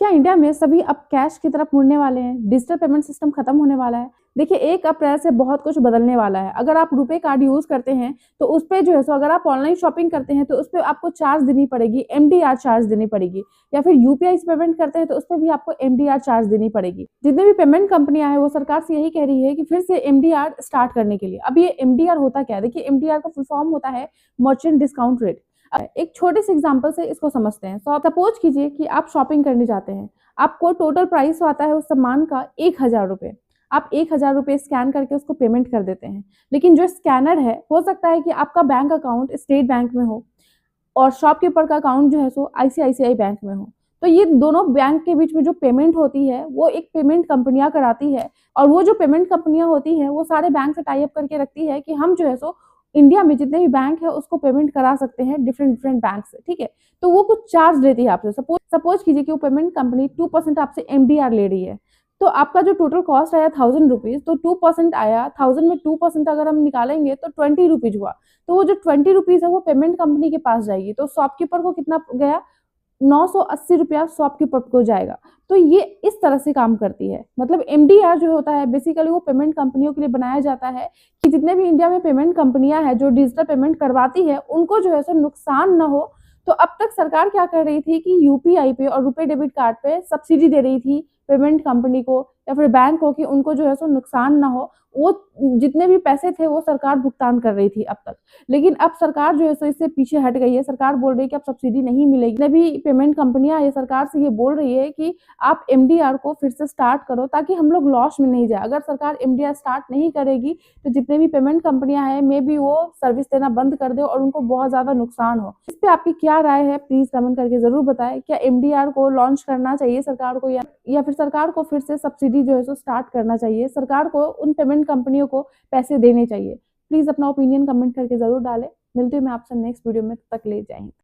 क्या इंडिया में सभी अब कैश की तरफ मुड़ने वाले हैं? डिजिटल पेमेंट सिस्टम खत्म होने वाला है? देखिए 1 अप्रैल से बहुत कुछ बदलने वाला है। अगर आप रुपे कार्ड यूज़ करते हैं तो उसपे जो है सो अगर आप ऑनलाइन शॉपिंग करते हैं तो उसपे आपको चार्ज देनी पड़ेगी, एमडीआर चार्ज देनी पड़ेगी, या फिर यूपीआई से पेमेंट करते हैं तो उसपे भी आपको एमडीआर चार्ज देनी पड़ेगी। जितने भी पेमेंट कंपनियां हैं वो सरकार से यही कह रही है कि फिर से एमडीआर स्टार्ट करने के लिए। अब ये एमडीआर होता क्या है? देखिए एमडीआर का फुल फॉर्म होता है मर्चेंट डिस्काउंट रेट। एक छोटे से एग्जांपल से इसको समझते हैं। तो सपोज कीजिए कि आप शॉपिंग करने जाते हैं, आपको टोटल प्राइस आता है उस सामान का 1000 रुपये। आप 1000 रुपये स्कैन करके उसको पेमेंट कर देते हैं, लेकिन जो स्कैनर है हो सकता है कि आपका बैंक अकाउंट स्टेट बैंक में हो और शॉपकीपर का अकाउंट जो है सो आईसीआईसीआई बैंक में हो। तो ये दोनों बैंक के बीच में जो पेमेंट होती है वो एक पेमेंट कंपनियां कराती है, और वो जो पेमेंट कंपनियां होती हैं वो सारे बैंक से टाई अप करके रखती है कि हम जो है सो इंडिया में जितने भी बैंक है उसको पेमेंट करा सकते हैं डिफरेंट बैंक से, ठीक है। तो वो कुछ चार्ज लेती है आपसे। सपोज कीजिए कि वो पेमेंट कंपनी 2% आपसे एमडीआर ले रही है, तो आपका जो टोटल कॉस्ट आया 1000 रुपीज, तो 2% आया 1000 में 2% अगर हम निकालेंगे तो 20 रुपीज हुआ। तो वो जो 20 रुपीज है वो पेमेंट कंपनी के पास जाएगी, तो शॉपकीपर को कितना गया? 980 रुपया शॉपकीपर को जाएगा। तो ये इस तरह से काम करती है। मतलब एमडीआर जो होता है बेसिकली वो पेमेंट कंपनियों के लिए बनाया जाता है कि जितने भी इंडिया में पेमेंट कंपनियां हैं जो डिजिटल पेमेंट करवाती है उनको जो है सो नुकसान न हो। तो अब तक सरकार क्या कर रही थी कि यूपीआई पे और रुपे डेबिट कार्ड पे सब्सिडी दे रही थी पेमेंट कंपनी को या फिर बैंक को कि उनको जो है सो नुकसान ना हो। वो जितने भी पैसे थे वो सरकार भुगतान कर रही थी अब तक। लेकिन अब सरकार जो है सो इससे पीछे हट गई है। सरकार बोल रही है कि अब सब्सिडी नहीं मिलेगी। जितने भी पेमेंट कंपनियां ये सरकार से ये बोल रही है कि आप एमडीआर को फिर से स्टार्ट करो ताकि हम लोग लॉस में नहीं जाए। अगर सरकार एमडीआर स्टार्ट नहीं करेगी तो जितने भी पेमेंट कंपनियां हैं मे बी वो सर्विस देना बंद कर दे और उनको बहुत ज्यादा नुकसान हो। इस पे आपकी क्या राय है प्लीज कमेंट करके जरूर बताएं। क्या एमडीआर को लॉन्च करना चाहिए सरकार को, या फिर सरकार को फिर से सब्सिडी जो है सो स्टार्ट करना चाहिए? सरकार को उन पेमेंट कंपनियों को पैसे देने चाहिए? प्लीज अपना ओपिनियन कमेंट करके जरूर डालें। मिलती हूँ मैं आपसे नेक्स्ट वीडियो में, तब तक ले जय हिंद।